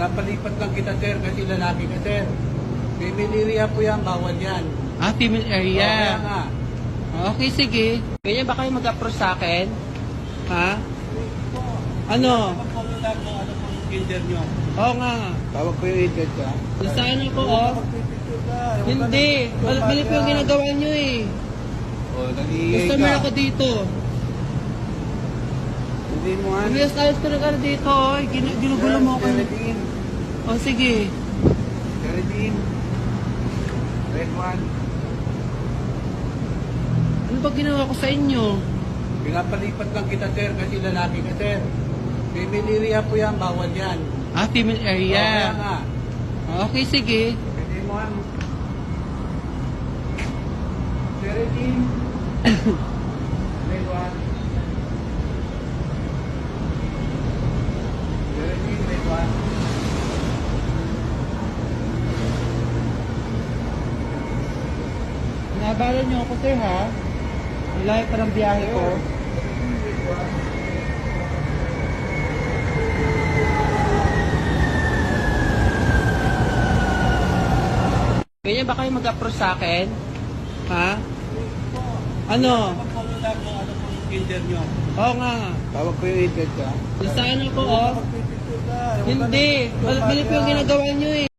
Pinapalipat lang kita, sir, kasi lalaki ka, sir. Female area po yan, bawal yan. Ah, female Kaya area. nga. Okay, sige. Ganyan ba kayo mag-approach sa akin? Ha? Ano? Pagpapulat mo, ano po yung gender nyo? Oo nga. Tawag ko yung agent ka. Nasaan ako, oh? Hindi. Mali po yung ginagawa nyo eh. O, nag-iingay Customer ka. ako dito. Hindi mo nga. Ayos ko na ka dito, oh. Ginugulo mo ako. Teredin. Oh, sige. Teredin. Red one. Ano ba ginawa ko sa inyo? Pinapalipat lang kita, sir, kasi lalaki ka, sir. Female area po yan, bawal yan. Ah, female Kaya area. nga. Okay, sige. Pwede mo nga. Teredin. Red one. Teredin, red one. Naabalan niyo ako, sir, ha? Malayo pa ng biyahe ko. Ganyan ba kayo mag-approach sa akin? Ha? Ano? Pagpapulat mo, ano po yung gender nyo? Oo nga. Tawag ko yung agent ka. Nasaan ako, oh? Hindi. Mali po yung ginagawa nyo eh.